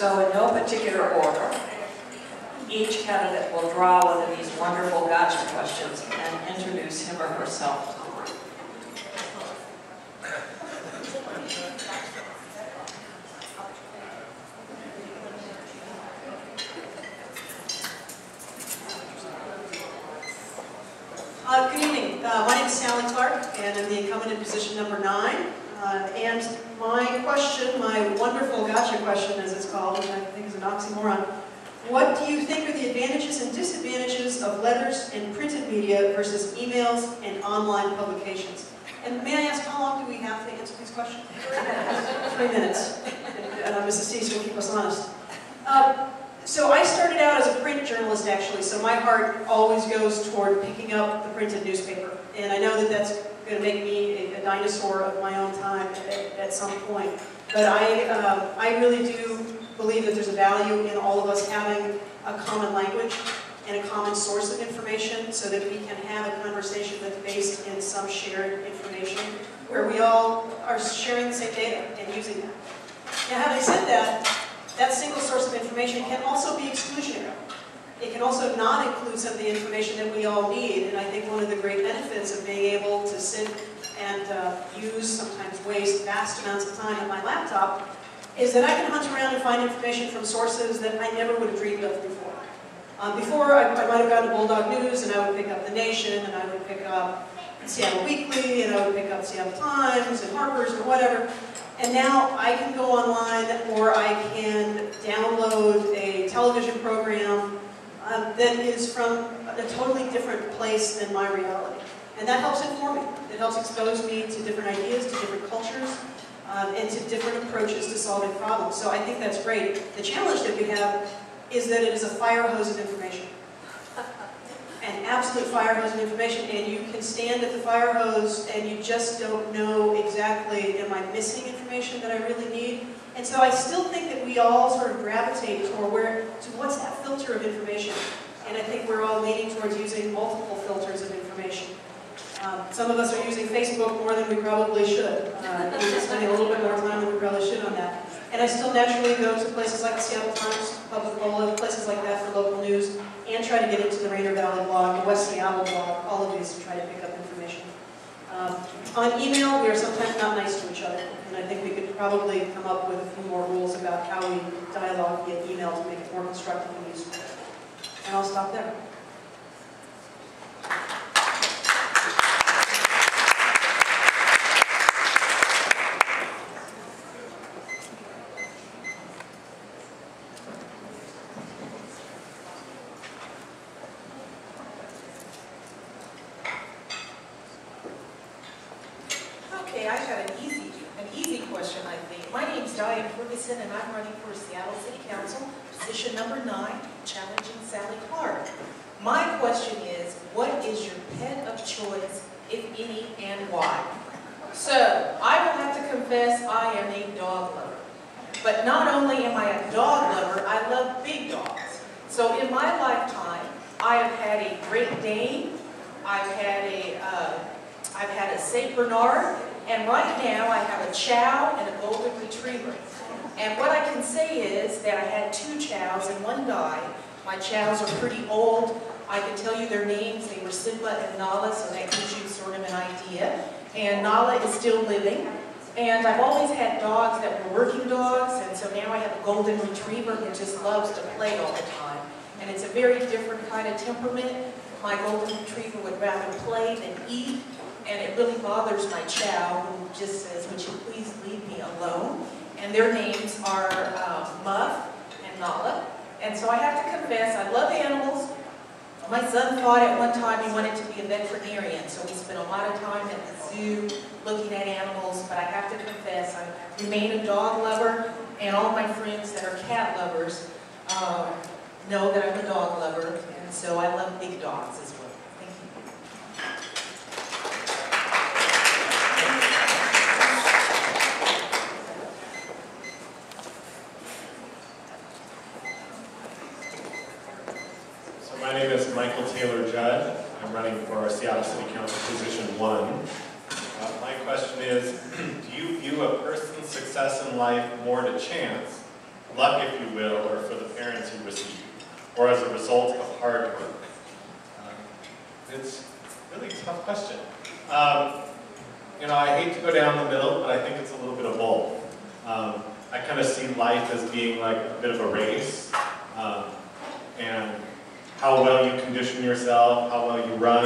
So in no particular order, each candidate will draw one of these wonderful gotcha questions and introduce him or herself. Good evening. My name is Sally Clark, and I'm the incumbent in position number 9. And my question, my wonderful gotcha question, as it's called, which I think is an oxymoron, what do you think are the advantages and disadvantages of letters and printed media versus emails and online publications? And may I ask, how long do we have to answer these questions? 3 minutes. Mrs. Cease will keep us honest. So I started out as a print journalist, actually, so my heart always goes toward picking up the printed newspaper. And I know that that's going to make me a dinosaur of my own time at some point. But I really do believe that there's a value in all of us having a common language and a common source of information so that we can have a conversation that's based in some shared information where we all are sharing the same data and using that. Now, having said that, that single source of information can also be exclusionary. It can also not include some of the information that we all need, and I think one of the great benefits of being able to sit and use, sometimes waste vast amounts of time on my laptop, is that I can hunt around and find information from sources that I never would have dreamed of before. Before, I might have gone to Bulldog News, and I would pick up The Nation, and I would pick up Seattle Weekly, and I would pick up Seattle Times, and Harper's, or whatever. And now I can go online, or I can download a television program that is from a totally different place than my reality. And that helps inform me. It helps expose me to different ideas, to different cultures, and to different approaches to solving problems. So I think that's great. The challenge that we have is that it is a fire hose of information. An absolute fire hose of information, and you can stand at the fire hose and you just don't know exactly, am I missing information that I really need? And so I still think that we all sort of gravitate toward what's that filter of information. And I think we're all leaning towards using multiple filters of information. Some of us are using Facebook more than we probably should. We're spending a little bit more time than we probably should on that. And I still naturally go to places like the Seattle Times, Public, places like that for local news, and try to get into the Rainier Valley blog, the West Seattle blog, all of these to try to pick up information. On email, we are sometimes not nice to each other, and I think we could probably come up with a few more rules about how we dialogue via email to make it more constructive and useful. And I'll stop there. And I'm running for Seattle City Council, position number 9, challenging Sally Clark. My question is, what is your pet of choice, if any, and why? So, I will have to confess I am a dog lover. But not only am I a dog lover, I love big dogs. So in my lifetime, I have had a Great Dane, I've had a Saint Bernard, and right now I have a Chow and a Golden Retriever. And what I can say is that I had 2 chows and 1 died. My chows are pretty old. I can tell you their names. They were Simba and Nala, so that gives you sort of an idea. And Nala is still living. And I've always had dogs that were working dogs, and so now I have a Golden Retriever who just loves to play all the time. And it's a very different kind of temperament. My Golden Retriever would rather play than eat, and it really bothers my chow, who just says, "Would you please leave me alone?" And their names are Muff and Nala. And so I have to confess, I love animals. My son thought at one time he wanted to be a veterinarian, so we spent a lot of time at the zoo looking at animals, but I have to confess, I remain a dog lover, and all my friends that are cat lovers know that I'm a dog lover, and so I love big dogs as well. Thank you. My name is Michael Taylor Judd. I'm running for our Seattle City Council position 1. My question is, do you view a person's success in life more to chance luck, if you will, or for the parents who receive, or as a result of hard work? It's really a tough question. You know, I hate to go down the middle, but I think it's a little bit of both. I kind of see life as being like a bit of a race, and how well you condition yourself, how well you run,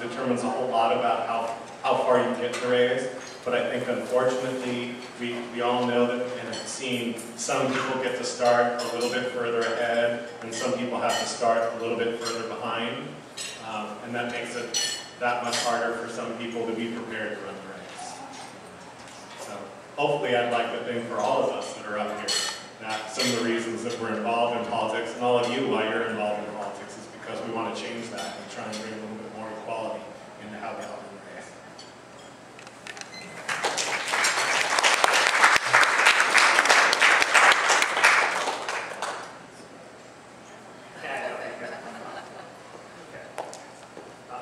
determines a whole lot about how far you get in the race. But I think, unfortunately, we all know that and have seen some people get to start a little bit further ahead, and some people have to start a little bit further behind. And that makes it that much harder for some people to be prepared to run the race. So hopefully I'd like to think for all of us that are up here that some of the reasons that we're involved in politics, and all of you why you're involved in politics, is because we want to change that and try and bring a little bit more equality into how we all run the race.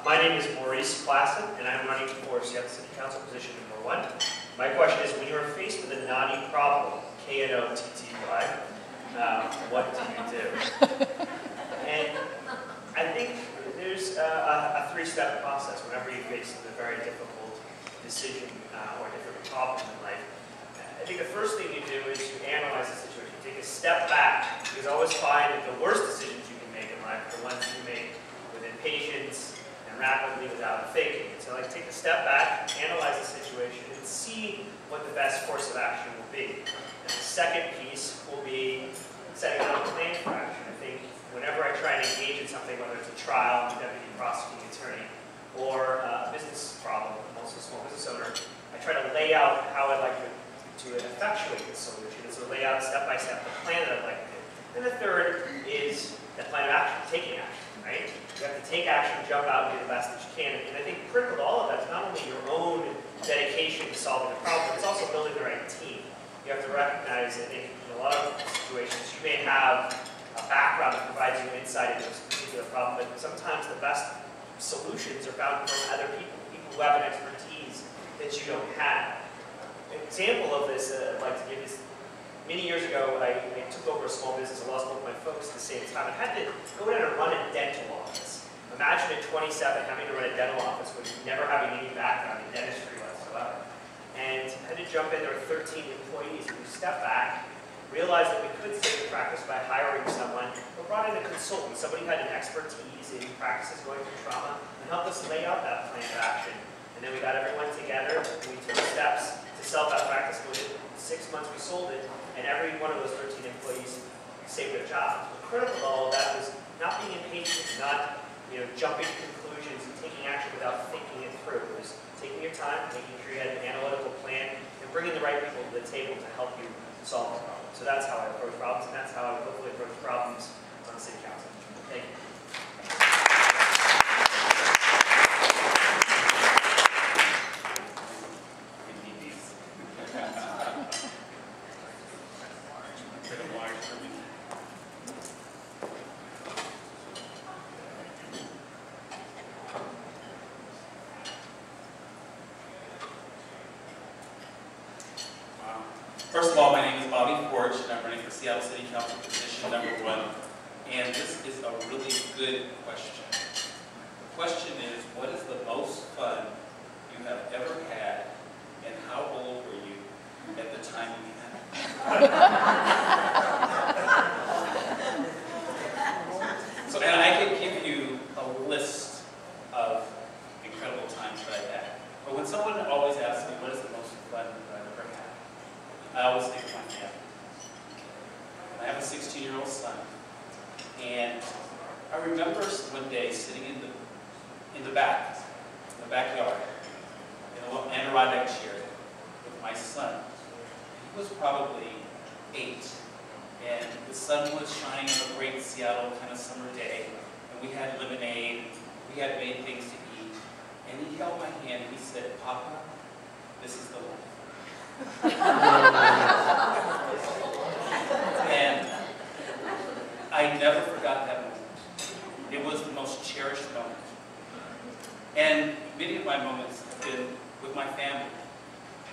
My name is Maurice Klassen, and I'm running for Seattle City Council position number 1. My question is, when you are faced with a knotty problem, K-N-O-T-T-Y, what do you do? And I think there's a 3-step process whenever you face a very difficult decision or a difficult problem in life. I think the first thing you do is you analyze the situation. You take a step back, because I always find that the worst decisions you can make in life are the ones you make with impatience and rapidly without thinking. So I like to take a step back, analyze the situation, and see what the best course of action will be. And the second piece will be setting out a plan for action. I think whenever I try and engage in something, whether it's a trial, a deputy prosecuting attorney, or a business problem, I'm also a small business owner, I try to lay out how I'd like to effectuate the solution. So lay out step-by-step the plan that I'd like to do. And the third is the plan of action, taking action, right? You have to take action, jump out, and do the best that you can. And I think critical to all of that is not only your own dedication to solving the problem, but it's also building the right team. You have to recognize that in a lot of situations, you may have a background that provides you insight into this particular problem, but sometimes the best solutions are found from other people, people who have an expertise that you don't have. An example of this I'd like to give is, many years ago, I took over a small business. I lost both my folks at the same time. I had to go in and run a dental office. Imagine at 27 having to run a dental office with never having any background in dentistry whatsoever. And I had to jump in. There were 13 employees. And we stepped back, realized that we could save the practice by hiring someone, but brought in a consultant, somebody who had an expertise in practices going through trauma, and helped us lay out that plan of action. And then we got everyone together, and we took steps to sell that practice. Within 6 months, we sold it, and every one of those 13 employees saved their jobs. But critical to all of that was not being impatient, not jumping to conclusions and taking action without thinking it through. It was taking your time, making sure you had an analytical plan, and bringing the right people to the table to help you solve the problem. So that's how I approach problems, and that's how I hopefully approach problems on the City Council. Thank you. First of all, my name is Bobby Porch, and I'm running for Seattle City Council position number 1. And this is a really good question. The question is, what is the most fun you have ever had, and how old were you at the time you had it? So, and I could give you a list of incredible times that I've had. But when someone always asks me, what is the most fun that I've ever had, I always think of my family. I have a 16-year-old son, and I remember one day sitting in the backyard, in a Adirondack chair with my son. He was probably 8, and the sun was shining on a great Seattle kind of summer day, and we had lemonade, we had made things to eat, and he held my hand and he said, "Papa, this is the life." And I never forgot that moment. It was the most cherished moment. And many of my moments have been with my family.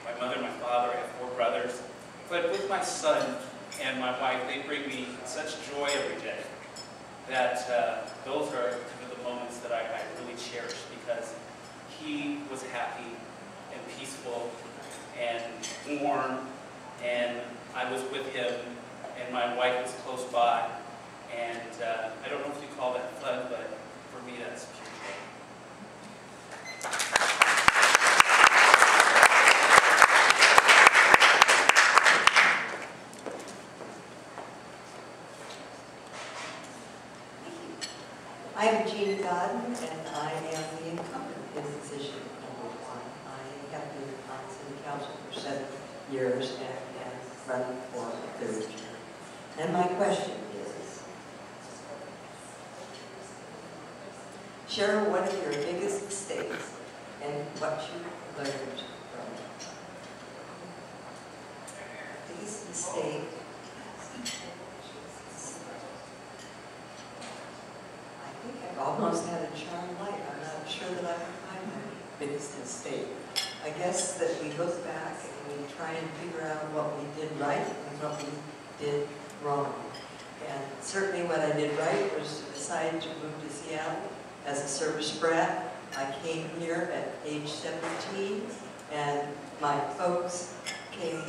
My mother, my father, I have 4 brothers. But with my son, and my wife, they bring me such joy every day that those are kind of the moments that I really cherish, because he was happy and peaceful and warm, and I was with him, and my wife was close by, and I don't know if you call that fun, but for me that's pure joy. I'm Jean Godden, and I am the incumbent in position number 1. I have been on City Council for 7 years and am running for a 3rd term. And my question is, share one of your biggest mistakes and what you learned from it. Biggest mistake. I think I've almost had a charmed life. I'm not sure that I can find my biggest mistake. I guess that we look back and we try and figure out what we did right and what we did wrong. And certainly what I did right was to decide to move to Seattle as a service brat. I came here at age 17, and my folks came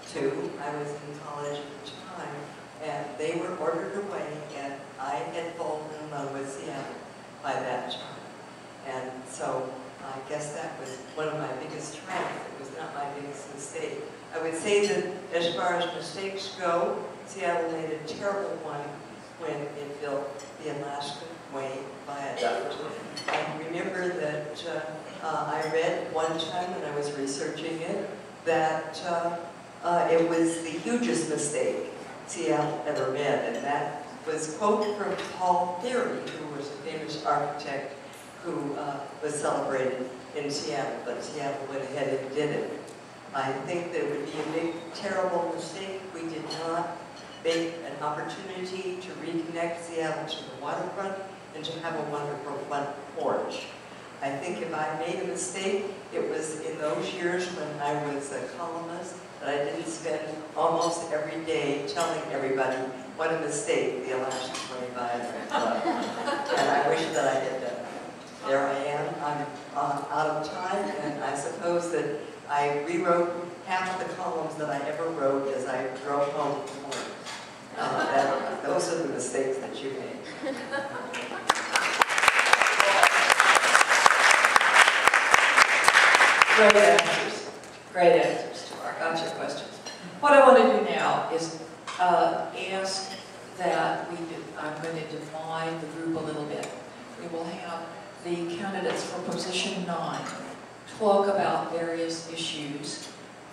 too. I was in college at the time, and they were ordered away, and I had fallen in love with Seattle by that time. And so I guess that was one of my biggest triumphs. It was not my biggest mistake. I would say that as far as mistakes go, Seattle made a terrible one when it built the Alaskan Way viaduct. I remember that I read one time when I was researching it that it was the hugest mistake Seattle ever made, and that was a quote from Paul Theory, who was a famous architect who was celebrated in Seattle, but Seattle went ahead and did it. I think that it would be a big, terrible mistake if we did not make an opportunity to reconnect Seattle to the waterfront and to have a wonderful front porch. I think if I made a mistake, it was in those years when I was a columnist that I didn't spend almost every day telling everybody what a mistake the Alaskan Way viaduct was. And I wish that I had done that. There I am. I'm out of time, and I suppose that I rewrote half the columns that I ever wrote as I drove home from work. Those are the mistakes that you made. Great answers. Great answers to our gotcha questions. What I want to do now is ask that I'm going to divide the group a little bit. We will have the candidates for position 9 talk about various issues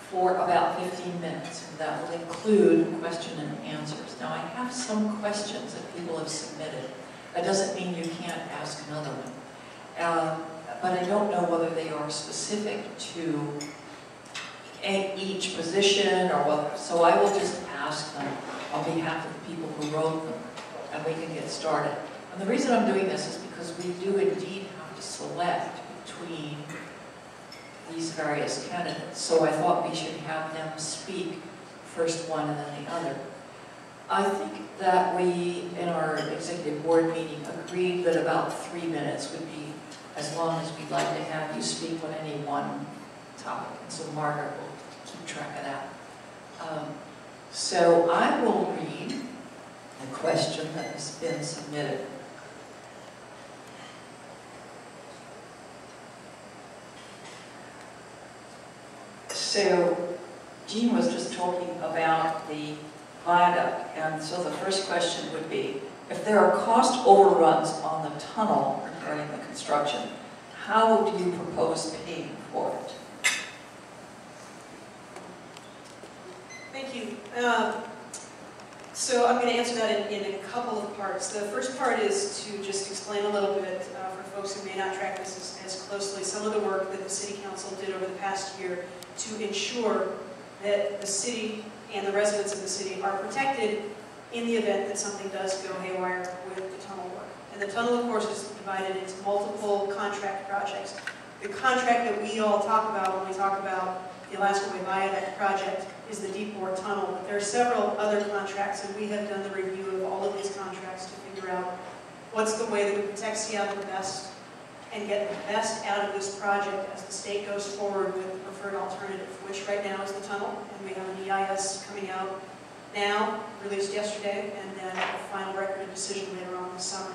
for about 15 minutes, and that will include question and answers. Now, I have some questions that people have submitted. That doesn't mean you can't ask another one. But I don't know whether they are specific to each position or what. So I will just ask them on behalf of the people who wrote them, and we can get started. And the reason I'm doing this is because we do indeed have to select between these various candidates. So I thought we should have them speak first one and then the other. I think that we, in our executive board meeting, agreed that about 3 minutes would be as long as we'd like to have you speak on any one topic. And so Margaret will keep track of that. So I will read a question that has been submitted. So Jean was just talking about the viaduct, and so the first question would be, if there are cost overruns on the tunnel regarding the construction, how do you propose paying for it? Thank you. So I'm going to answer that in a couple of parts. The first part is to just explain a little bit for folks who may not track this as closely, some of the work that the City Council did over the past year to ensure that the city and the residents of the city are protected in the event that something does go haywire with the tunnel work. And the tunnel, of course, is divided into multiple contract projects. The contract that we all talk about when we talk about the Alaskan Way Viaduct project is the Deep Bore Tunnel, but there are several other contracts, and we have done the review of all of these contracts to figure out what's the way that we protect Seattle the best and get the best out of this project as the state goes forward with the preferred alternative, which right now is the tunnel, and we have an EIS coming out now, released yesterday, and then a final record of decision later on this summer.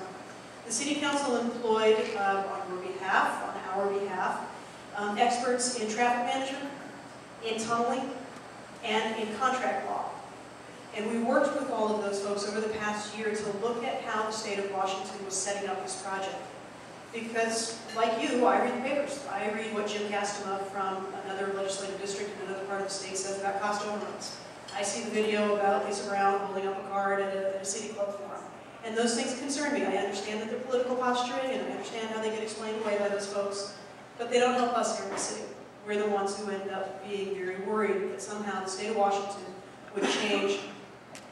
The City Council employed, on our behalf, experts in traffic management, in tunneling, and in contract law. And we worked with all of those folks over the past year to look at how the state of Washington was setting up this project. Because, like you, I read the papers. I read what Jim Castema from another legislative district in another part of the state says about cost overruns. I see the video about Lisa Brown holding up a card at a city club forum. And those things concern me. I understand that they're political posturing, and I understand how they get explained away by those folks, but they don't help us here in the city. We're the ones who end up being very worried that somehow the state of Washington would change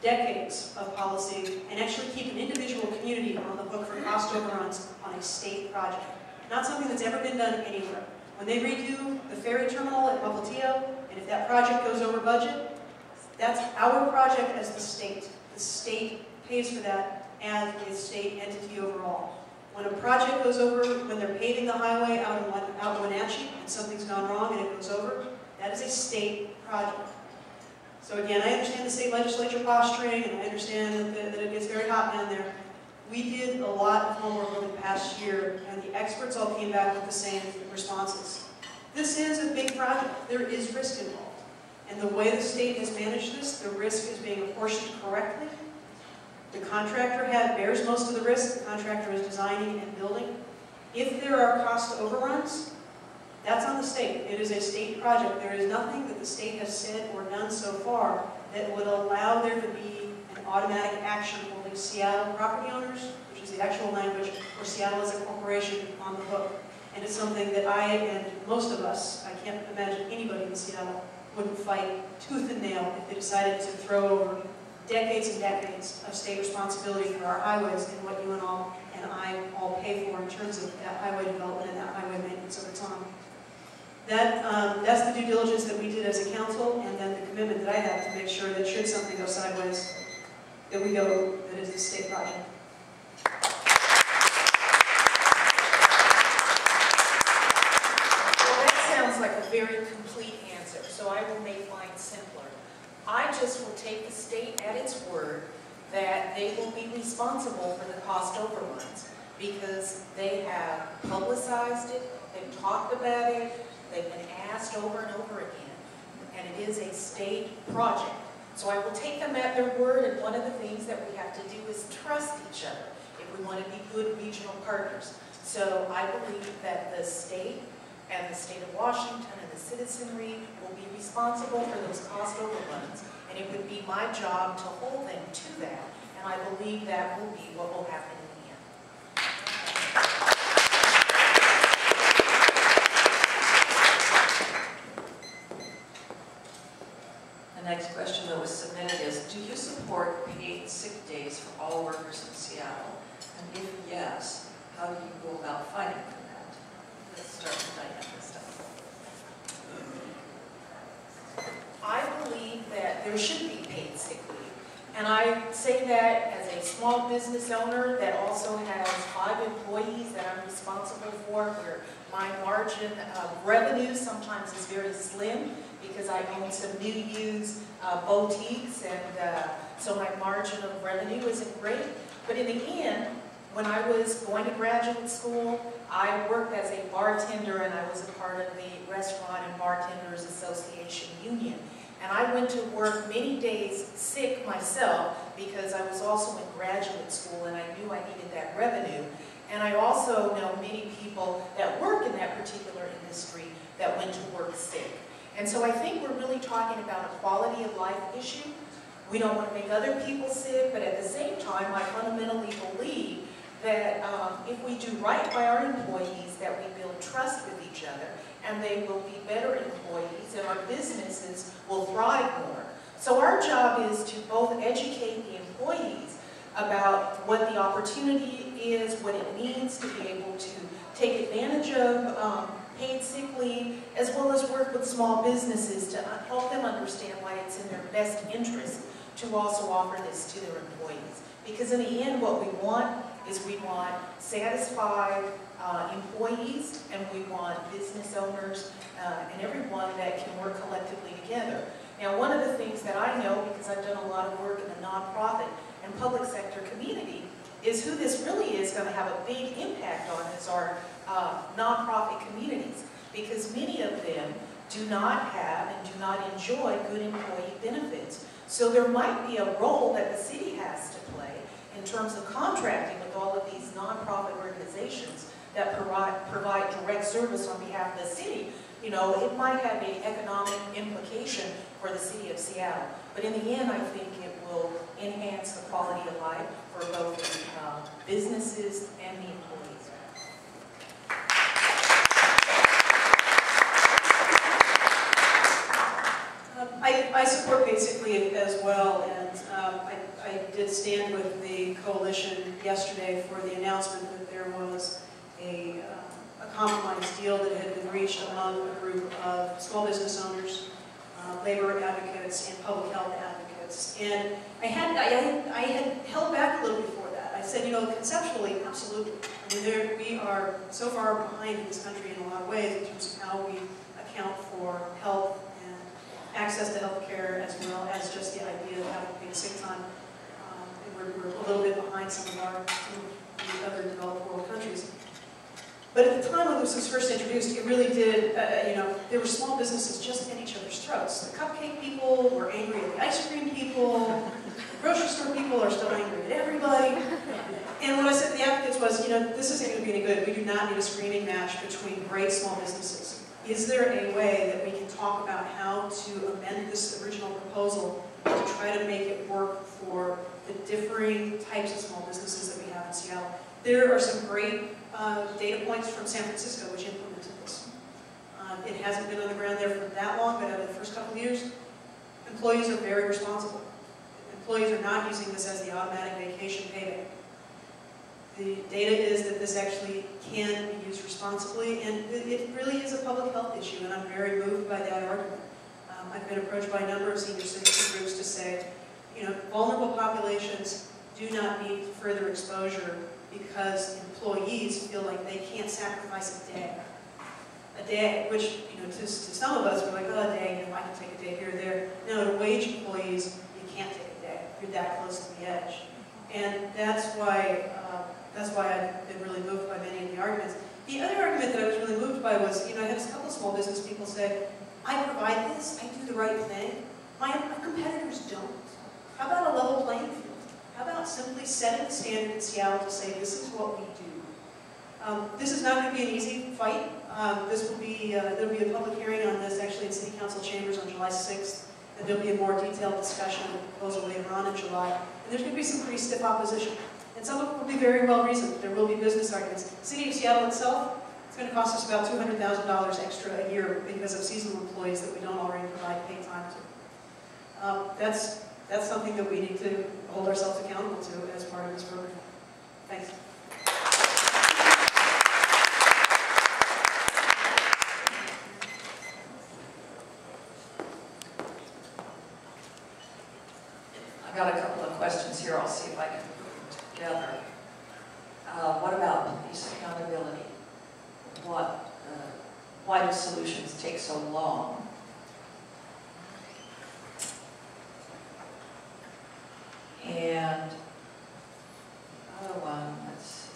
decades of policy and actually keep an individual community on the hook for cost overruns on a state project. Not something that's ever been done anywhere. When they redo the ferry terminal at Mukilteo, and if that project goes over budget, that's our project as the state. The state pays for that as a state entity overall. When a project goes over, when they're paving the highway out in Wenatchee and something's gone wrong and it goes over, that is a state project. So again, I understand the state legislature posturing, and I understand that it gets very hot down there. We did a lot of homework over the past year, and the experts all came back with the same responses. This is a big project. There is risk involved. And the way the state has managed this, the risk is being apportioned correctly. The contractor bears most of the risk. The contractor is designing and building. If there are cost overruns, that's on the state. It is a state project. There is nothing that the state has said or done so far that would allow there to be an automatic action holding Seattle property owners, which is the actual language, or Seattle as a corporation on the hook. And it's something that I and most of us, I can't imagine anybody in Seattle, wouldn't fight tooth and nail if they decided to throw over decades and decades of state responsibility for our highways and what you and I all pay for in terms of that highway development and that highway maintenance over time. That's the due diligence that we did as a council, and then the commitment that I have to make sure that should something go sideways, that we go, that it's a state project. Well, that sounds like a very complete answer, so I will make mine simpler. I just will take the state at its word that they will be responsible for the cost overruns because they have publicized it, they've talked about it, they've been asked over and over again, and it is a state project. So I will take them at their word, and one of the things that we have to do is trust each other if we want to be good regional partners. So I believe that the state and the state of Washington and the citizenry will be responsible for those cost overruns, and it would be my job to hold them to that, and I believe that will be what will happen in the end. The next question that was submitted is, do you support paid sick days for all workers in Seattle? And if yes, how do you go about fighting for that? Let's start with Diane this time. I believe that there should be paid sick leave. And I say that as a small business owner that also has 5 employees that I'm responsible for, where my margin of revenue sometimes is very slim because I own some new used boutiques, and so my margin of revenue isn't great. But in the end, when I was going to graduate school, I worked as a bartender, and I was a part of the Restaurant and Bartenders Association Union. And I went to work many days sick myself because I was also in graduate school and I knew I needed that revenue. And I also know many people that work in that particular industry that went to work sick. And so I think we're really talking about a quality of life issue. We don't want to make other people sick, but at the same time, I fundamentally believe that if we do right by our employees, that we build trust with each other, and they will be better employees, and our businesses will thrive more. So our job is to both educate the employees about what the opportunity is, what it means to be able to take advantage of paid sick leave, as well as work with small businesses to help them understand why it's in their best interest to also offer this to their employees. Because in the end, what we want is we want satisfied employees, and we want business owners and everyone that can work collectively together. Now, one of the things that I know, because I've done a lot of work in the nonprofit and public sector community, is who this really is going to have a big impact on is our nonprofit communities, because many of them do not have and do not enjoy good employee benefits. So there might be a role that the city has to play in terms of contracting with all of these nonprofit organizations that provide direct service on behalf of the city. You know, it might have an economic implication for the city of Seattle, but in the end, I think it will enhance the quality of life for both the businesses and the employees. I support basically as well, and I did stand with the coalition yesterday for the announcement that there was a compromise deal that had been reached among a group of small business owners, labor advocates, and public health advocates. And I had held back a little before that. I said, you know, conceptually, absolutely. I mean, we are so far behind in this country in a lot of ways in terms of how we account for health and access to health care, as well as just the idea of having paid sick time. And we're a little bit behind some of the other developed world countries. But at the time when this was first introduced, it really did, you know, there were small businesses just at each other's throats. The cupcake people were angry at the ice cream people. The grocery store people are still angry at everybody. And what I said to the advocates was, you know, this isn't going to be any good. We do not need a screaming match between great small businesses. Is there a way that we can talk about how to amend this original proposal to try to make it work for the differing types of small businesses that we have in Seattle? There are some great data points from San Francisco which implemented this. It hasn't been on the ground there for that long, but over the first couple of years, employees are very responsible. Employees are not using this as the automatic vacation payday. The data is that this actually can be used responsibly, and it really is a public health issue, and I'm very moved by that argument. I've been approached by a number of senior citizen groups to say, you know, vulnerable populations do not need further exposure because employees feel like they can't sacrifice a day. A day, which, you know, to some of us, we're like, oh, a day, you know, I can take a day here or there. No, to wage employees, you can't take a day. You're that close to the edge. And that's why I've been really moved by many of the arguments. The other argument that I was really moved by was, you know, I had a couple of small business people say, I provide this, I do the right thing. My competitors don't. How about a level playing field? How about simply setting the standard in Seattle to say, this is what we do? This is not going to be an easy fight. There'll be a public hearing on this actually in City Council chambers on July 6th, and there'll be a more detailed discussion of the proposal later on in July. And there's going to be some pretty stiff opposition. And some of it will be very well reasoned. There will be business arguments. The City of Seattle itself, it's going to cost us about $200,000 extra a year because of seasonal employees that we don't already provide paid time to. That's something that we need to hold ourselves accountable to as part of this program. Thanks. I've got a couple of questions here. I'll see if I can put them together. What about police accountability? Why do solutions take so long? And other one, let's see.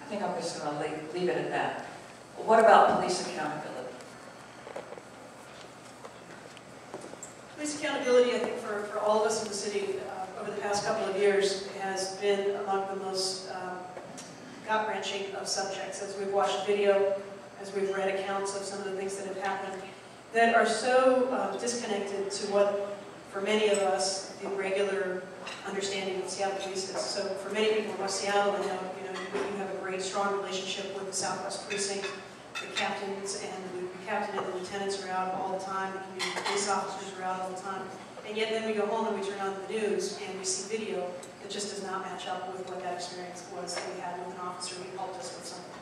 I think I'm just going to leave it at that. What about police accountability? Police accountability, I think, for all of us in the city over the past couple of years has been among the most gut-wrenching of subjects. As we've watched video, as we've read accounts of some of the things that have happened that are so disconnected to what, for many of us, the regular understanding of Seattle police is. So for many people in West Seattle, I know, you have a great, strong relationship with the Southwest Precinct. The captains and the captain and the lieutenants are out all the time. The community police officers are out all the time. And yet then we go home and we turn on the news and we see video that just does not match up with what that experience was that we had with an officer who helped us with something.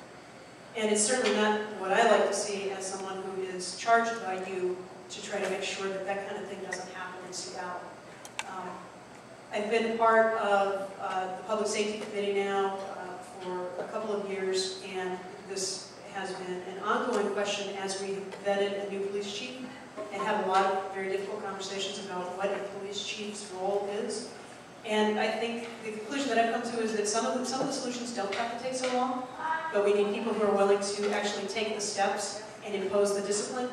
And it's certainly not what I like to see as someone who is charged by you to try to make sure that that kind of thing doesn't happen in Seattle. I've been part of the Public Safety Committee now for a couple of years, and this has been an ongoing question as we vetted a new police chief and have a lot of very difficult conversations about what a police chief's role is. And I think the conclusion that I've come to is that some of the solutions don't have to take so long, but we need people who are willing to actually take the steps and impose the discipline.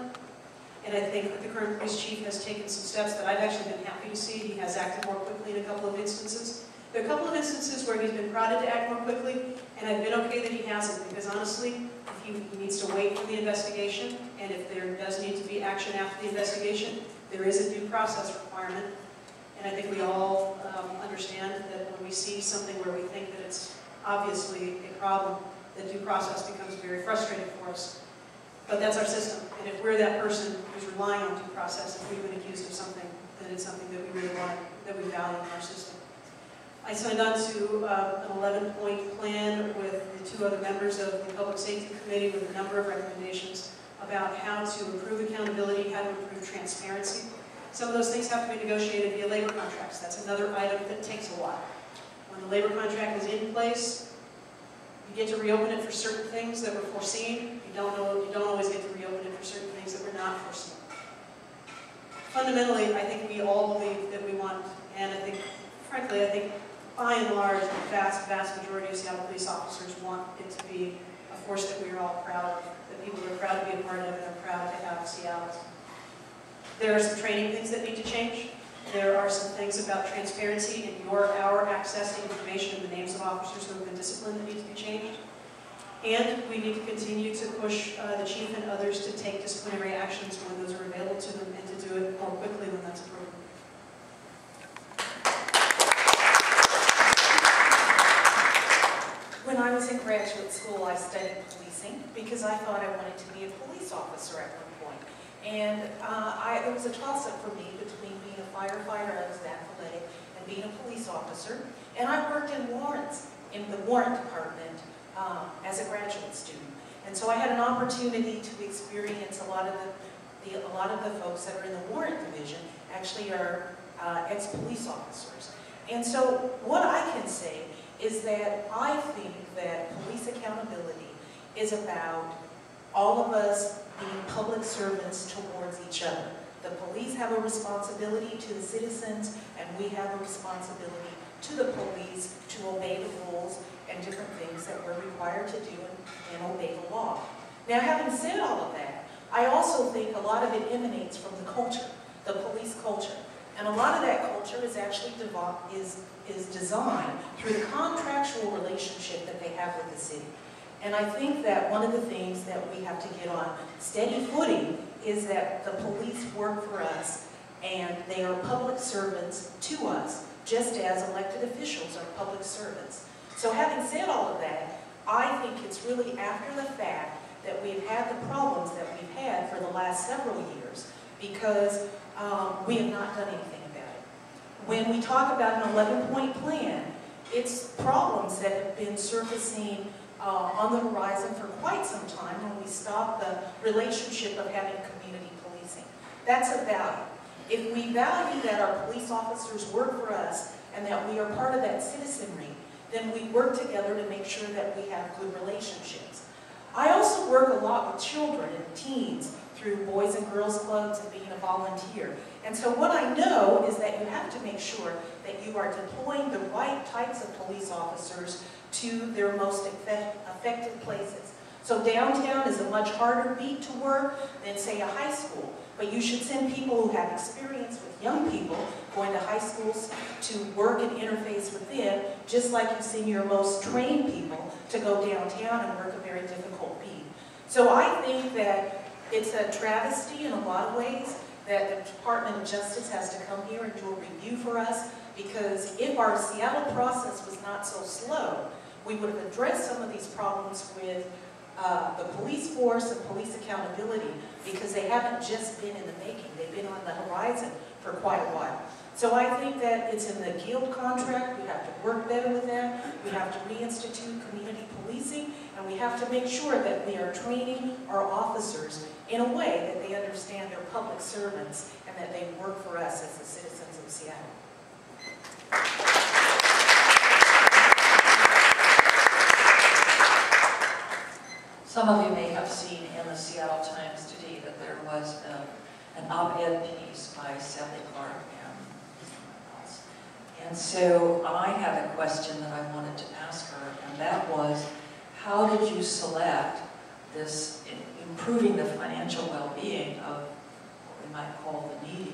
And I think that the current police chief has taken some steps that I've actually been happy to see. He has acted more quickly in a couple of instances. There are a couple of instances where he's been prodded to act more quickly, and I've been okay that he hasn't, because honestly, if he needs to wait for the investigation, and if there does need to be action after the investigation, there is a due process requirement. And I think we all understand that when we see something where we think that it's obviously a problem, the due process becomes very frustrating for us. But that's our system, and if we're that person who's relying on due process, if we've been accused of something, then it's something that we really want, that we value in our system. I signed on to an 11-point plan with the 2 other members of the Public Safety Committee with a number of recommendations about how to improve accountability, how to improve transparency. Some of those things have to be negotiated via labor contracts. That's another item that takes a while. When the labor contract is in place, you get to reopen it for certain things that were foreseen. You don't always get to reopen it for certain things that were not foreseen. Fundamentally, I think we all believe that we want, and I think, frankly, I think by and large, the vast majority of Seattle police officers want it to be a force that we are all proud of, that people are proud to be a part of and are proud to have Seattle. There are some training things that need to change. There are some things about transparency and our access to information and the names of officers who have been disciplined that need to be changed. And we need to continue to push the chief and others to take disciplinary actions when those are available to them and to do it more quickly when that's appropriate. When I was in graduate school, I studied policing because I thought I wanted to be a police officer at one point. And it was a toss-up for me between being a firefighter, I was athletic, and being a police officer. And I worked in warrants, in the warrant department, as a graduate student. And so I had an opportunity to experience a lot of the folks that are in the warrant division actually are ex-police officers. And so what I can say is that I think that police accountability is about all of us being public servants towards each other. The police have a responsibility to the citizens, and we have a responsibility to the police to obey the rules and different things that we're required to do and obey the law. Now, having said all of that, I also think a lot of it emanates from the culture, the police culture. And a lot of that culture is actually is designed through the contractual relationship that they have with the city. And I think that one of the things that we have to get on steady footing is that the police work for us and they are public servants to us, just as elected officials are public servants. So having said all of that, I think it's really after the fact that we've had the problems that we've had for the last several years because we have not done anything about it. When we talk about an 11-point plan, it's problems that have been surfacing on the horizon for quite some time when we stop the relationship of having community policing. That's a value. If we value that our police officers work for us and that we are part of that citizenry, then we work together to make sure that we have good relationships. I also work a lot with children and teens through Boys and Girls Clubs and being a volunteer. And so what I know is that you have to make sure that you are deploying the right types of police officers to their most effective places. So downtown is a much harder beat to work than, say, a high school. But you should send people who have experience with young people going to high schools to work and interface with them, just like you send your most trained people to go downtown and work a very difficult beat. So I think that it's a travesty in a lot of ways that the Department of Justice has to come here and do a review for us, because if our Seattle process was not so slow, we would have addressed some of these problems with the police force and police accountability, because they haven't just been in the making. They've been on the horizon for quite a while. So I think that it's in the guild contract, we have to work better with them, we have to reinstitute community policing, and we have to make sure that we are training our officers in a way that they understand they're public servants and that they work for us as the citizens of Seattle. Some of you may have seen in the Seattle Times today that there was an op-ed piece by Sally Clark and someone else. And so I had a question that I wanted to ask her, and that was, how did you select this improving the financial well-being of what we might call the needy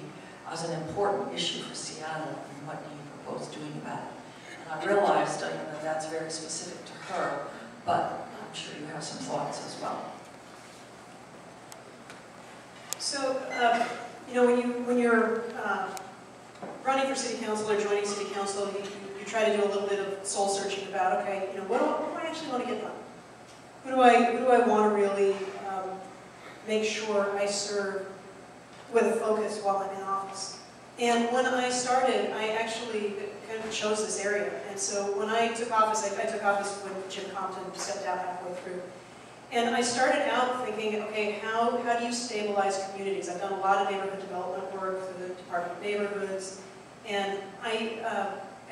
as an important issue for Seattle, and what do you propose doing about it? And I realized that that's very specific to her, but I'm sure you have some thoughts as well. So, you know, when you're running for city council or joining city council, you try to do a little bit of soul searching about, okay, you know, what do I actually want to get done? Who do I want to really make sure I serve with a focus while I'm in office? And when I started, I actually kind of chose this area. And so when I took office, I took office when Jim Compton stepped out halfway through. And I started out thinking, okay, how do you stabilize communities? I've done a lot of neighborhood development work for the Department of Neighborhoods. And I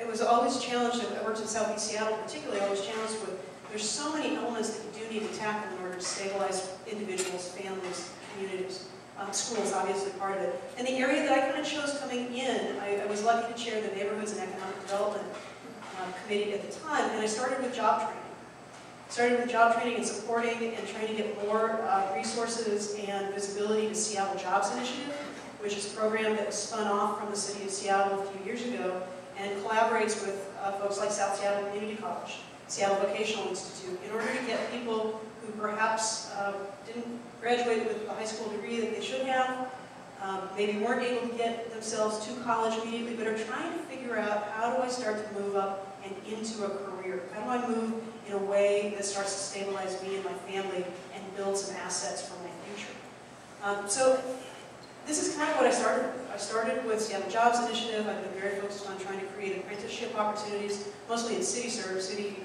was always challenged, I worked in Southeast Seattle particularly, I was challenged with, there's so many elements that you do need to tackle in order to stabilize individuals, families, communities. Schools, obviously, part of it. And the area that I kind of chose coming in, I was lucky to chair the Neighborhoods and Economic Development Committee at the time, and I started with job training. Started with job training and supporting and trying to get more resources and visibility to Seattle Jobs Initiative, which is a program that was spun off from the city of Seattle a few years ago and collaborates with folks like South Seattle Community College, Seattle Vocational Institute, in order to get people who perhaps didn't graduate with a high school degree that they should have, maybe weren't able to get themselves to college immediately, but are trying to figure out, how do I start to move up and into a career? How do I move in a way that starts to stabilize me and my family and build some assets for my future? So this is kind of what I started with. I started with Seattle Jobs Initiative. I've been very focused on trying to create apprenticeship opportunities, mostly in city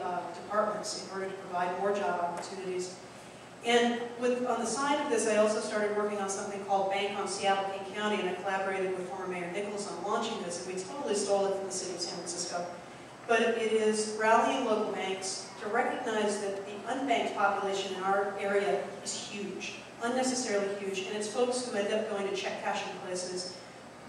departments, in order to provide more job opportunities. And on the side of this, I also started working on something called Bank on Seattle King County, and I collaborated with former Mayor Nichols on launching this, and we totally stole it from the city of San Francisco. But it is rallying local banks to recognize that the unbanked population in our area is huge, unnecessarily huge, and it's folks who end up going to check cashing places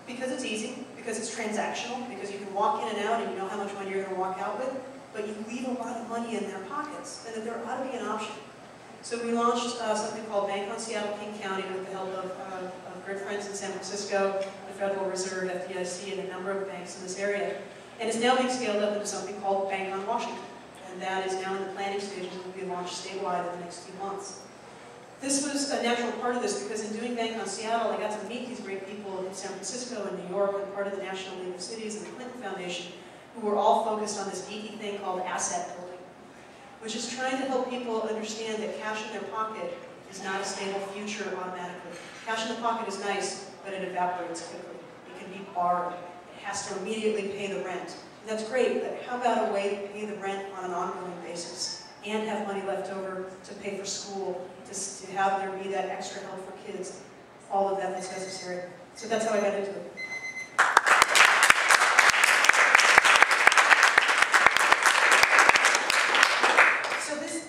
because it's easy, because it's transactional, because you can walk in and out and you know how much money you're going to walk out with, but you leave a lot of money in their pockets, and that there ought to be an option. So we launched something called Bank on Seattle King County with the help of good friends in San Francisco, the Federal Reserve, FDIC, and a number of banks in this area. And it's now being scaled up into something called Bank on Washington. And that is now in the planning stages and will be launched statewide in the next few months. This was a natural part of this because in doing Bank on Seattle, I got to meet these great people in San Francisco and New York and part of the National League of Cities and the Clinton Foundation, who were all focused on this geeky thing called asset building, which is trying to help people understand that cash in their pocket is not a stable future automatically. Cash in the pocket is nice, but it evaporates quickly. It can be borrowed. It has to immediately pay the rent. And that's great, but how about a way to pay the rent on an ongoing basis and have money left over to pay for school, to have there be that extra help for kids, all of that that's necessary. So that's how I got into it.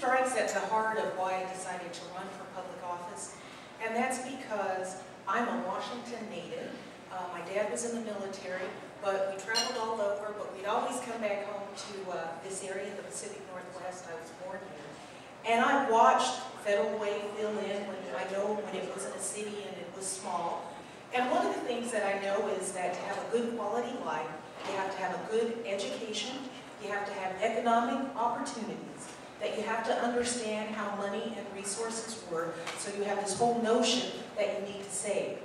Strikes at the heart of why I decided to run for public office, and that's because I'm a Washington native. My dad was in the military, but we traveled all over, but we'd always come back home to this area, the Pacific Northwest. I was born here. And I watched Federal Way fill in when it wasn't a city and it was small. And one of the things that I know is that to have a good quality life, you have to have a good education, you have to have economic opportunities, that you have to understand how money and resources work, so you have this whole notion that you need to save.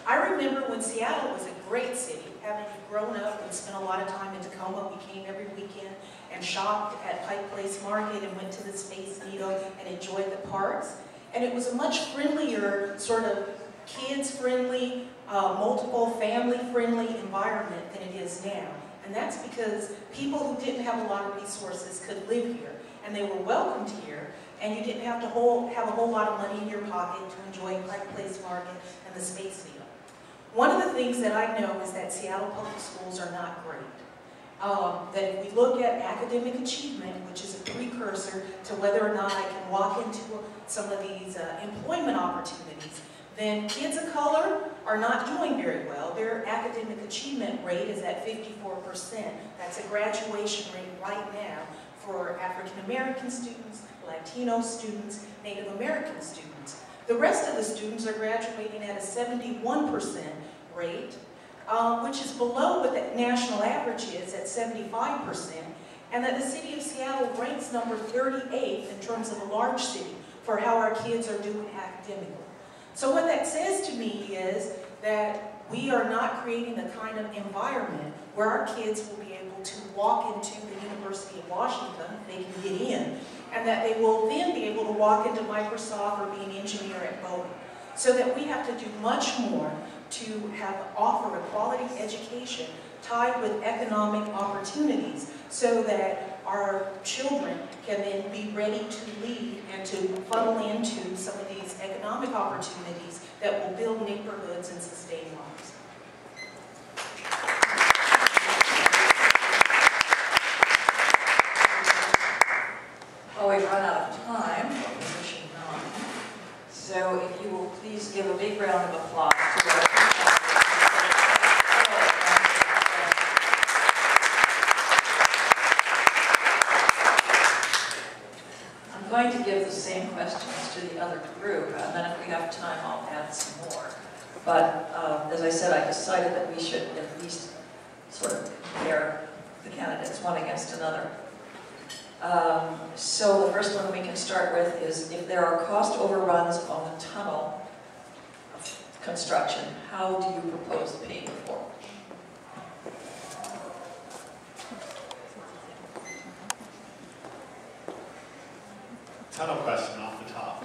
I remember when Seattle was a great city, having grown up and spent a lot of time in Tacoma. We came every weekend and shopped at Pike Place Market and went to the Space Needle and enjoyed the parks. And it was a much friendlier, sort of kids-friendly, multiple family-friendly environment than it is now. And that's because people who didn't have a lot of resources could live here, and they were welcomed here, and you didn't have to have a whole lot of money in your pocket to enjoy Pike Place Market and the Space Needle. One of the things that I know is that Seattle public schools are not great. That if we look at academic achievement, which is a precursor to whether or not I can walk into some of these employment opportunities, then kids of color are not doing very well. Their academic achievement rate is at 54%. That's a graduation rate right now for African American students, Latino students, Native American students. The rest of the students are graduating at a 71% rate, which is below what the national average is at 75%, and that the city of Seattle ranks number 38 in terms of a large city for how our kids are doing academically. So what that says to me is that we are not creating the kind of environment where our kids will be able to walk into the University of Washington, if they can get in, and that they will then be able to walk into Microsoft or be an engineer at Boeing. So that we have to do much more to offer a quality education tied with economic opportunities so that our children can then be ready to lead and to funnel into some of these economic opportunities that will build neighborhoods and sustain lives. Well, we've run out of time for position 9. So if you will please give a big round of applause to our I'm going to give the same questions to the other group, and then if we have time, I'll add some more. But as I said, I decided that we should at least sort of compare the candidates one against another. So the first one we can start with is, if there are cost overruns on the tunnel construction, how do you propose paying for it? Tunnel question off the top.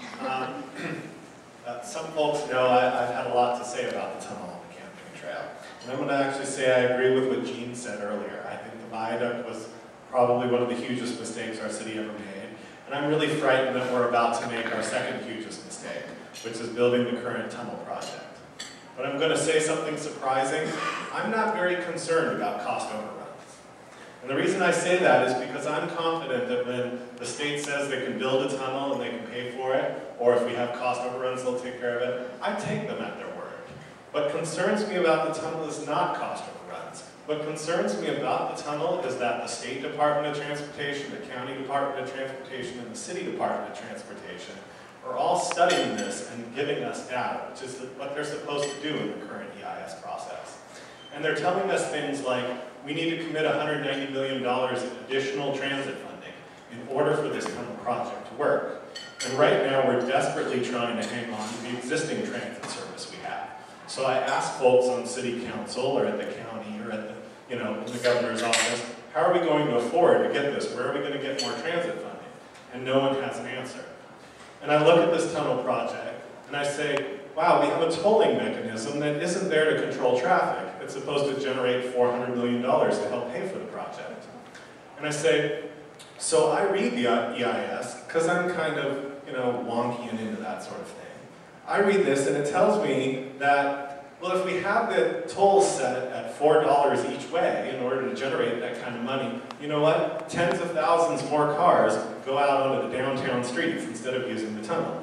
Some folks know I've had a lot to say about the tunnel on the camping trail. And I'm going to actually say I agree with what Jean said earlier. I think the viaduct was probably one of the hugest mistakes our city ever made. And I'm really frightened that we're about to make our second hugest mistake, which is building the current tunnel project. But I'm going to say something surprising. I'm not very concerned about cost overruns. And the reason I say that is because I'm confident that when the state says they can build a tunnel and they can pay for it, or if we have cost overruns, they'll take care of it, I take them at their word. What concerns me about the tunnel is not cost overruns. What concerns me about the tunnel is that the State Department of Transportation, the County Department of Transportation, and the City Department of Transportation are all studying this and giving us data, which is what they're supposed to do in the current EIS process. And they're telling us things like, we need to commit $190 million in additional transit funding in order for this tunnel project to work. And right now, we're desperately trying to hang on to the existing transit service we have. So I asked folks on city council or at the county or at the, in the governor's office, how are we going to afford to get this? Where are we going to get more transit funding? And no one has an answer. And I look at this tunnel project and I say, wow, we have a tolling mechanism that isn't there to control traffic. It's supposed to generate $400 million to help pay for the project. And I say, so I read the EIS, because I'm kind of, wonky and into that sort of thing. I read this and it tells me that, well, if we have the toll set at $4 each way in order to generate that kind of money, you know what? Tens of thousands more cars go out onto the downtown streets instead of using the tunnel.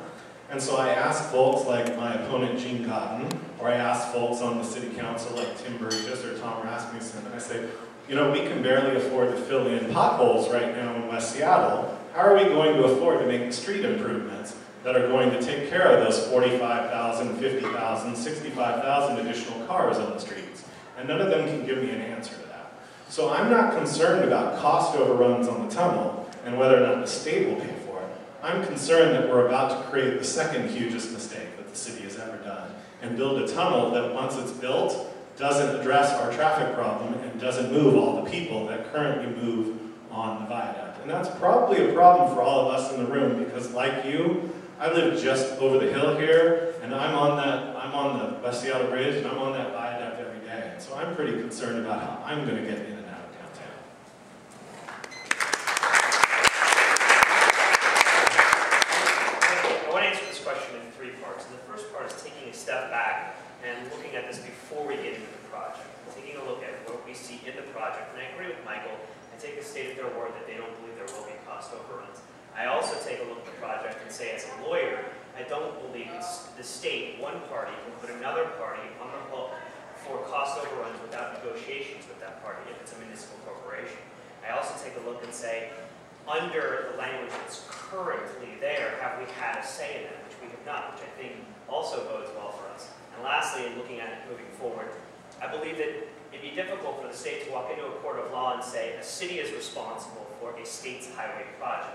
And so I asked folks like my opponent, Gene Cotton, or I asked folks on the city council like Tim Burgess or Tom Rasmussen, and I say, we can barely afford to fill in potholes right now in West Seattle. How are we going to afford to make the street improvements that are going to take care of those 45,000, 50,000, 65,000 additional cars on the streets? And none of them can give me an answer to that. So I'm not concerned about cost overruns on the tunnel and whether or not the state will pay for it. I'm concerned that we're about to create the second hugest mistake that the city has ever done and build a tunnel that, once it's built, doesn't address our traffic problem and doesn't move all the people that currently move on the viaduct. And that's probably a problem for all of us in the room, because like you, I live just over the hill here, and I'm on the West Seattle Bridge, and I'm on that viaduct every day. And so I'm pretty concerned about how I'm going to get in and out of downtown. I want to answer this question in 3 parts. And the first part is taking a step back and looking at this before we get into the project. Taking a look at what we see in the project. And I agree with Michael. I take a state of their word that they don't believe there will be cost overruns. I also take a look at the project and say, as a lawyer, I don't believe the state, one party, can put another party on the hook for cost overruns without negotiations with that party if it's a municipal corporation. I also take a look and say, under the language that's currently there, have we had a say in that, which we have not, which I think also bodes well for us. And lastly, in looking at it moving forward, I believe that it'd be difficult for the state to walk into a court of law and say a city is responsible for a state's highway project.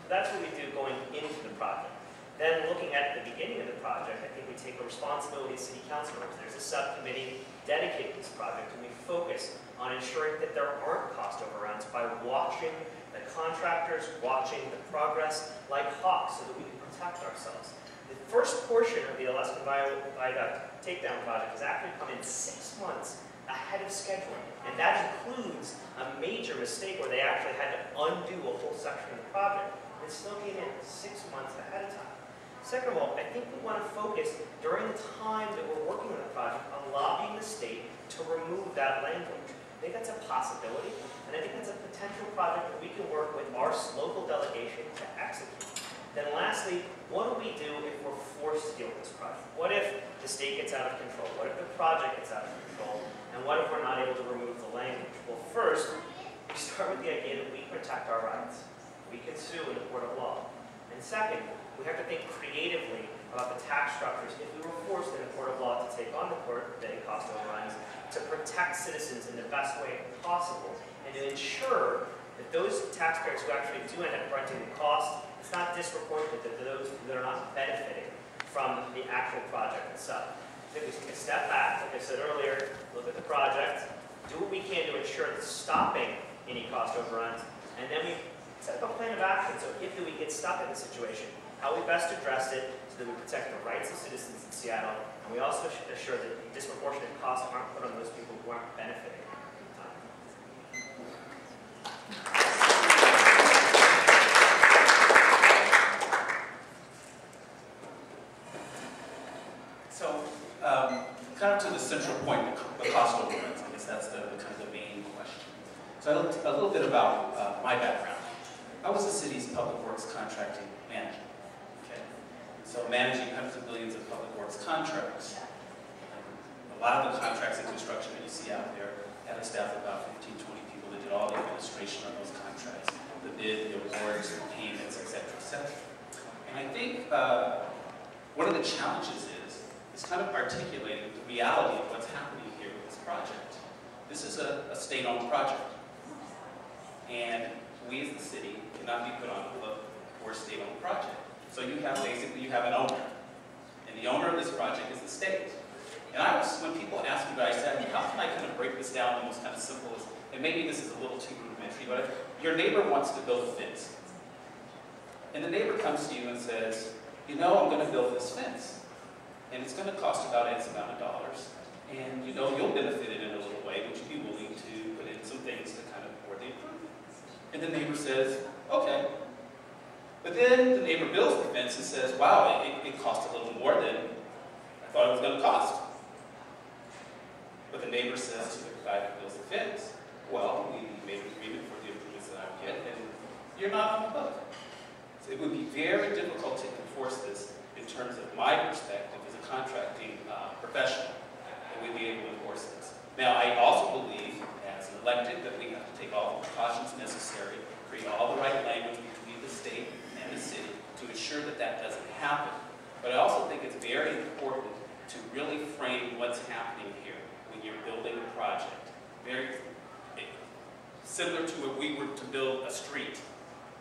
That's what we do going into the project. Then looking at the beginning of the project, I think we take a responsibility as city council members. There's a subcommittee dedicated to this project, and we focus on ensuring that there aren't cost overruns by watching the contractors, watching the progress like hawks so that we can protect ourselves. The first portion of the Alaskan Viaduct takedown project has actually come in 6 months ahead of schedule. And that includes a major mistake where they actually had to undo a whole section of the project. And it still came in 6 months ahead of time. Second of all, I think we want to focus during the time that we're working on the project on lobbying the state to remove that language. I think that's a possibility, and I think that's a potential project that we can work with our local delegation to execute. Then lastly, what do we do if we're forced to deal with this project? What if the state gets out of control? What if the project gets out of control? And what if we're not able to remove the language? Well, first, we start with the idea that we protect our rights. We can sue in a court of law. And second, we have to think creatively about the tax structures if we were forced in a court of law to take on the cost overruns to protect citizens in the best way possible and to ensure that those taxpayers who actually do end up fronting the cost, it's not disproportionate to those that are not benefiting from the actual project itself. I think we take a step back, like I said earlier, look at the project, do what we can to ensure that stopping any cost overruns, and then we set up a plan of action so if we get stuck in the situation, how we best address it so that we protect the rights of citizens in Seattle, and we also assure that disproportionate costs aren't put on those people who aren't benefiting. So, kind of to the central point, the cost overruns. I guess that's the kind of the main question. So I looked a little bit about my background. I was the city's public works contracting manager. Okay, so managing hundreds of billions of public works contracts. A lot of the contracts in construction that you see out there had a staff of about 15, 20 people that did all the administration on those contracts, the bid, the awards, the payments, et cetera, et cetera. And I think one of the challenges is kind of articulating the reality of what's happening here with this project. This is a state-owned project. And we as the city cannot be put on the hook for a state-owned project. So you have basically, you have an owner. And the owner of this project is the state. And when people ask me about it, I said, how can I kind of break this down almost kind of simple as, and maybe this is a little too rudimentary, but your neighbor wants to build a fence. And the neighbor comes to you and says, you know, I'm going to build this fence. And it's going to cost about X amount of dollars. And you know, you'll benefit it in a little way. Would you be willing to put in some things to kind of support the improvement? And the neighbor says, okay. But then the neighbor builds the fence and says, wow, it cost a little more than I thought it was going to cost. But the neighbor says to the guy who builds the fence, well, we made an agreement for the improvements that I would get, and you're not on the hook. So it would be very difficult to enforce this in terms of my perspective as a contracting professional, that we'd be able to enforce this. Now, I also believe, as an elected, that we have to take all the precautions necessary, create all the right language between the state and the city to ensure that that doesn't happen. But I also think it's very important to really frame what's happening here when you're building a project. Very similar to if we were to build a street,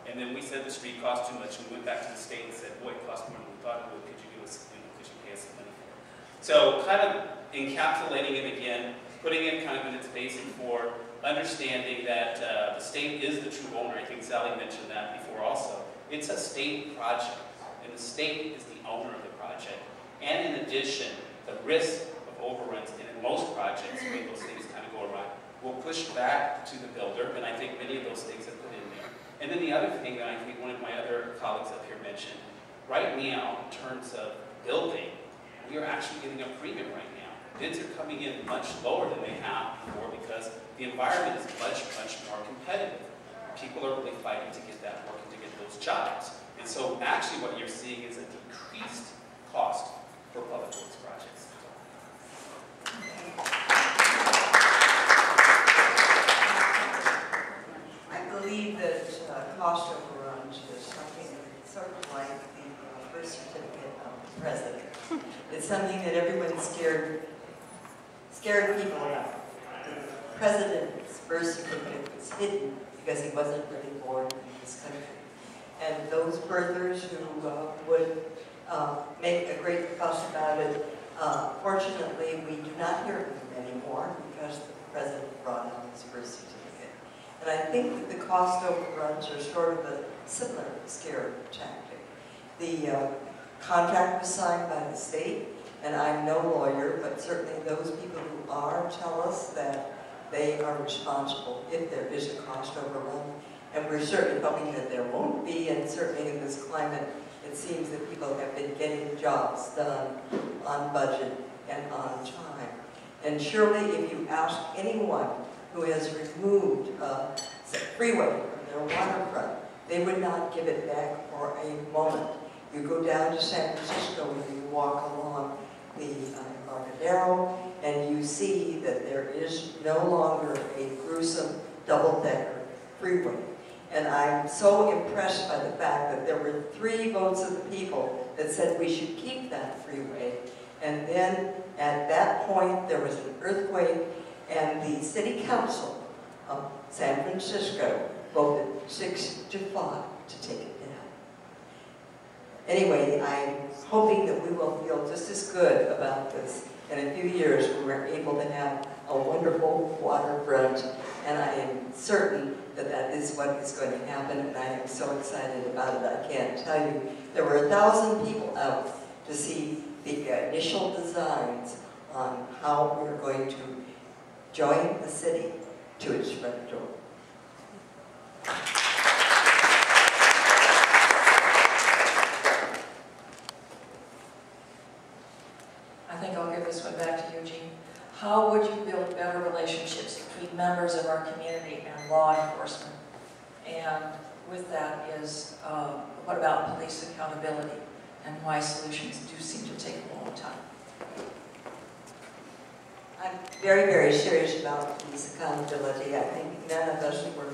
and then we said the street cost too much, and we went back to the state and said, boy, it cost more than we thought it would. Could you give us, could you pay us some money for it? So kind of encapsulating it again, putting it kind of in its basic form, understanding that the state is the true owner. I think Sally mentioned that before also. It's a state project, and the state is the owner of the project. And in addition, the risk of overruns, and in most projects, where those things kind of go awry, will push back to the builder, and I think many of those things have put in there. And then the other thing that I think one of my other colleagues up here mentioned, right now, in terms of building, we are actually getting a premium right now. Bids are coming in much lower than they have before because the environment is much, much more competitive. People are really fighting to get that work and to get those jobs. And so actually what you're seeing is a decreased cost for public works projects. I believe that cost overruns is something sort of like the birth certificate of the president. It's something that everyone's scared people about. The president's birth certificate was hidden because he wasn't really born in this country. And those birthers who would make a great fuss about it, fortunately, we do not hear from them anymore because the president brought out his birth certificate. And I think that the cost overruns are sort of a similar scare tactic. The contract was signed by the state, and I'm no lawyer, but certainly those people who are tell us that they are responsible if there is a cost overrun. And we're certainly hoping that there won't be, and certainly in this climate, it seems that people have been getting jobs done on budget and on time. And surely if you ask anyone who has removed a freeway from their waterfront, they would not give it back for a moment. You go down to San Francisco and you walk along the Embarcadero, and you see that there is no longer a gruesome double-decker freeway. And I'm so impressed by the fact that there were 3 votes of the people that said we should keep that freeway. And then at that point, there was an earthquake, and the city council of San Francisco voted 6-5 to take it down. Anyway, I'm hoping that we will feel just as good about this in a few years when we're able to have a wonderful waterfront, and I am certain that that is what is going to happen, and I am so excited about it. I can't tell you. There were 1,000 people out to see the initial designs on how we're going to join the city to its front door. I think I'll give this one back to Eugene. How would you build better relationships between members of our community and law enforcement? And with that is, what about police accountability and why solutions do seem to take a long time? I'm very, very serious about police accountability. I think none of us were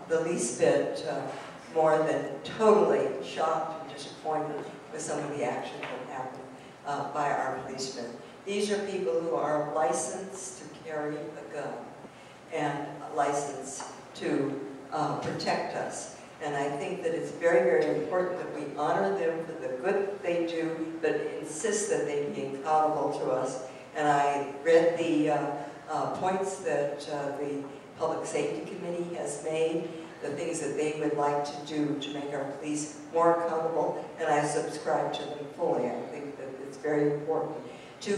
the least bit more than totally shocked and disappointed with some of the action that happened by our policemen. These are people who are licensed to carry a gun and licensed to protect us. And I think that it's very, very important that we honor them for the good they do, but insist that they be accountable to us. And I read the points that the Public Safety Committee has made, the things that they would like to do to make our police more accountable, and I subscribe to them fully. I think that it's very important to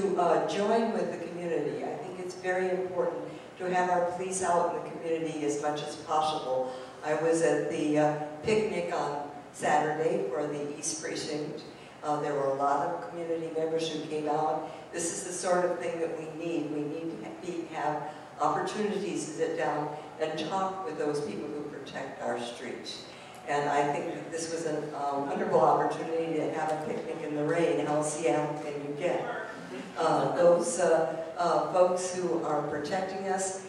join with the community. I think it's very important to have our police out in the community as much as possible. I was at the picnic on Saturday for the East Precinct. There were a lot of community members who came out. This is the sort of thing that we need. We need to have opportunities to sit down and talk with those people who protect our streets. And I think that this was a wonderful opportunity to have a picnic in the rain. How Seattle can you get? Those folks who are protecting us,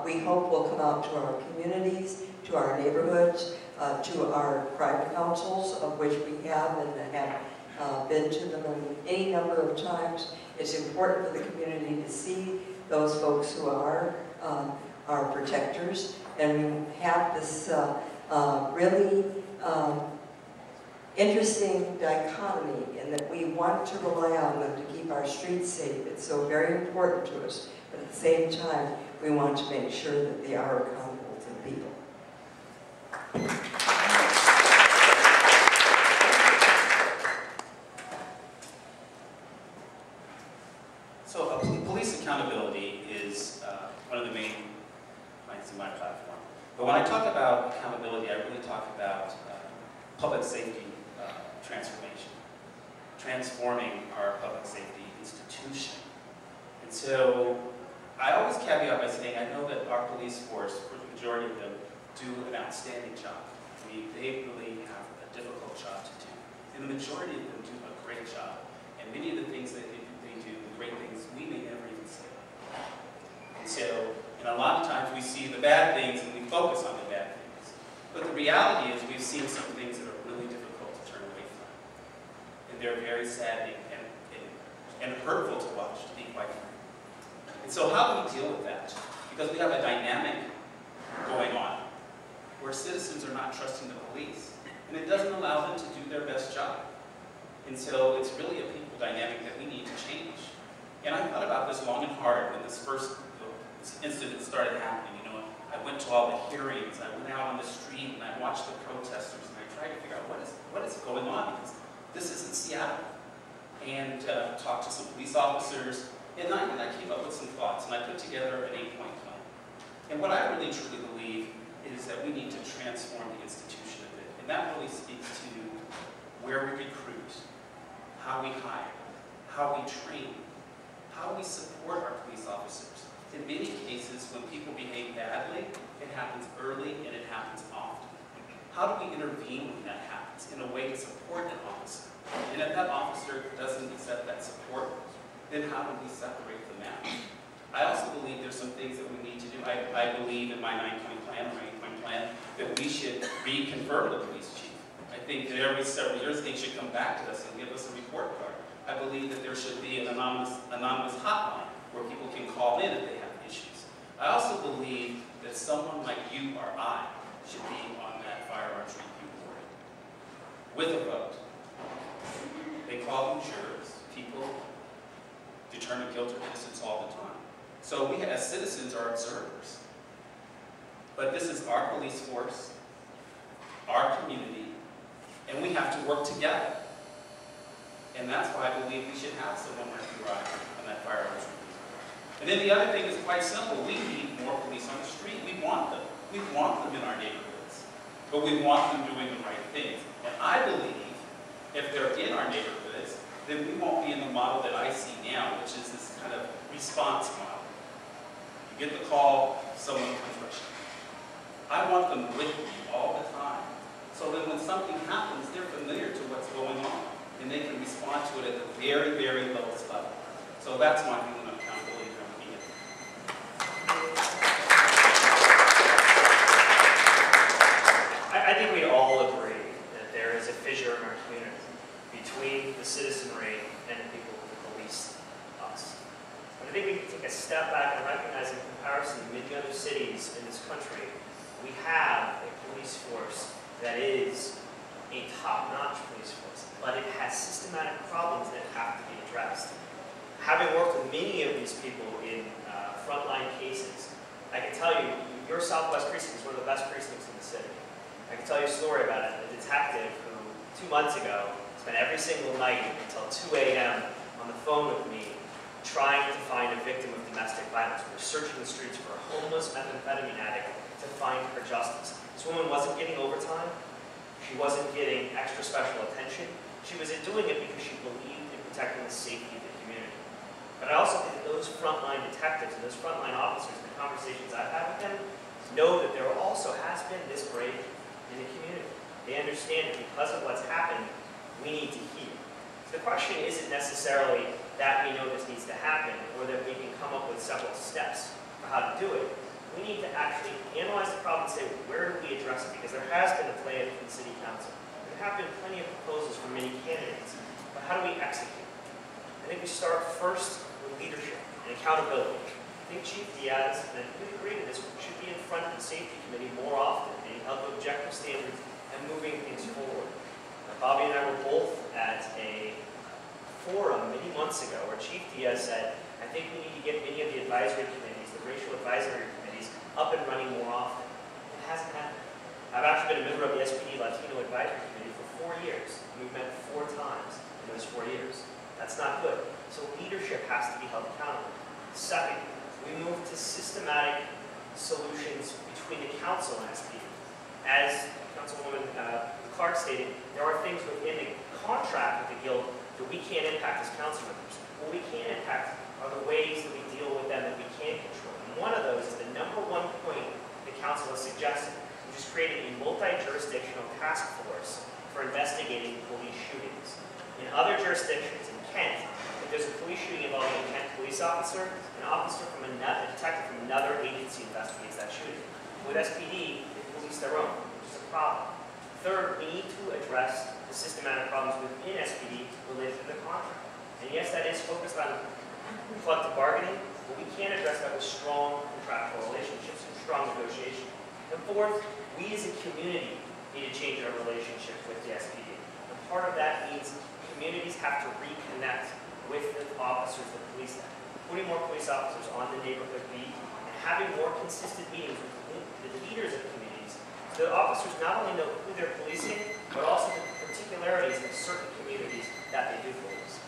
we hope will come out to our communities, to our neighborhoods, to our crime councils, of which we have and have been to them any number of times. It's important for the community to see those folks who are our protectors, and we have this really interesting dichotomy in that we want to rely on them to keep our streets safe. It's so very important to us, but at the same time, we want to make sure that they are accountable to the people. So police accountability is one of the main planks in my platform. But when I talk about accountability, I really talk about public safety transformation, transforming our public safety institution. And so I always caveat by saying I know that our police force, for the majority of them, do an outstanding job. They really have a difficult job to do. And the majority of them do a great job. And many of the things that they do, the great things, we may never even say. And so, and a lot of times we see the bad things and we focus on the bad things. But the reality is we've seen some things that are really difficult to turn away from. And they're very saddening and hurtful to watch, to be quite frank. And so how do we deal with that? Because we have a dynamic going on where citizens are not trusting the police. And it doesn't allow them to do their best job. And so it's really a people dynamic that we need to change. And I thought about this long and hard when this incident started happening. You know, I went to all the hearings, I went out on the street, and I watched the protesters, and I tried to figure out what is going on, because this isn't Seattle. And talked to some police officers, and I came up with some thoughts, and I put together an 8-point plan. And what I really truly believe is that we need to transform the institution of it. And that really speaks to where we recruit, how we hire, how we train, how we support our police officers. In many cases, when people behave badly, it happens early and it happens often. How do we intervene when that happens in a way to support an officer? And if that officer doesn't accept that support, then how do we separate them out? I also believe there's some things that we need to do. I believe in my 9-point plan, or my 8-point plan, that we should reconfirm the police chief. I think that every several years they should come back to us and give us a report card. I believe that there should be an anonymous hotline where people can call in if they have issues. I also believe that someone like you or I should be on that firearms review board with a vote. They call them jurors. People determine guilt or innocence all the time. So we as citizens are observers. But this is our police force, our community, and we have to work together. And that's why I believe we should have someone like you on that firearms review. And then the other thing is quite simple. We need more police on the street. We want them. We want them in our neighborhoods. But we want them doing the right things. And I believe if they're in our neighborhoods, then we won't be in the model that I see now, which is this kind of response model. You get the call, someone comes rushing. I want them with me all the time. So that when something happens, they're familiar to what's going on. And they can respond to it at the very, very lowest level. So that's my feeling of accountability from the beginning. I think we all agree that there is a fissure in our community between the citizenry and the people who police us. But I think we can take a step back and recognize, in comparison to many other cities in this country, we have a police force that is a top-notch police force, but it has systematic problems that have to be addressed. Having worked with many of these people in frontline cases, I can tell you, your Southwest precinct is one of the best precincts in the city. I can tell you a story about it. A detective who, 2 months ago, spent every single night until 2 a.m. on the phone with me, trying to find a victim of domestic violence. We were searching the streets for a homeless methamphetamine addict to find her justice. This woman wasn't getting overtime. She wasn't getting extra special attention. She was doing it because she believed in protecting the safety of the community. But I also think that those frontline detectives and those frontline officers, the conversations I've had with them, know that there also has been this break in the community. They understand that because of what's happened, we need to heal. So the question isn't necessarily that we know this needs to happen or that we can come up with several steps for how to do it. We need to actually analyze the problem and say, where do we address it? Because there has been a plan from the City Council. There have been plenty of proposals from many candidates, but how do we execute? I think we start first with leadership and accountability. I think Chief Diaz, and we agree to this, should be in front of the Safety Committee more often, being held to objective standards and moving things forward. Bobby and I were both at a forum many months ago where Chief Diaz said, I think we need to get many of the advisory committees, the racial advisory committees, up and running more often. It hasn't happened. I've actually been a member of the SPD Latino Advisory Committee for 4 years. We've met 4 times in those 4 years. That's not good. So leadership has to be held accountable. Second, we move to systematic solutions between the council and SPD. As Councilwoman Clark stated, there are things within the contract with the guild that we can't impact as council members. What we can impact are the ways that we deal with them that we can control. And one of those is the #1 point the council has suggested, which is creating a multi-jurisdictional task force for investigating police shootings. In other jurisdictions, in Kent, if there's a police shooting involving a Kent police officer, a detective from another agency investigates that shooting. With SPD, they police their own, which is a problem. Third, we need to address the systematic problems within SPD related to the contract. And yes, that is focused on collective bargaining, but we can address that with strong contractual relationships and strong negotiation. And fourth, we as a community need to change our relationship with the SPD. And part of that means communities have to reconnect with the officers that police them. Putting more police officers on the neighborhood beat and having more consistent meetings with the leaders of communities so that officers not only know who they're policing, but also the particularities of certain communities that they do police.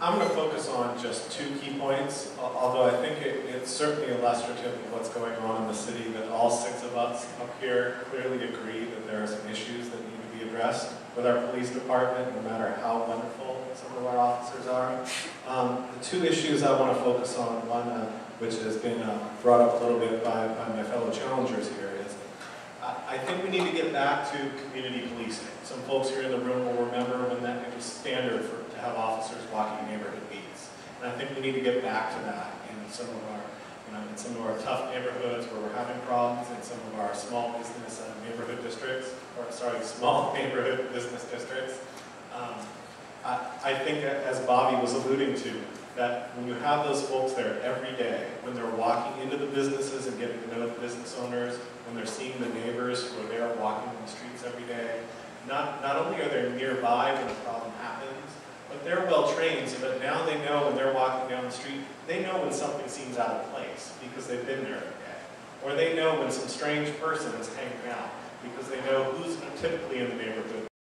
I'm going to focus on just 2 key points, although I think it's certainly illustrative of what's going on in the city, that all 6 of us up here clearly agree that there are some issues that need to be addressed with our police department, no matter how wonderful some of our officers are. The 2 issues I want to focus on, one which has been brought up a little bit by my fellow challengers here, is I think we need to get back to community policing. Some folks here in the room will remember when that was standard to have officers walking neighborhood beats. And I think we need to get back to that in some of our, in some of our tough neighborhoods where we're having problems, in some of our small business neighborhood districts, or sorry, small neighborhood business districts. I think, as Bobby was alluding to, that when you have those folks there every day, when they're walking into the businesses and getting to know the business owners, when they're seeing the neighbors who are there walking in the streets every day, not only are they nearby when a problem happens, but they're well trained so that now they know when they're walking down the street, they know when something seems out of place because they've been there every day. Or they know when some strange person is hanging out because they know who's typically in the neighborhood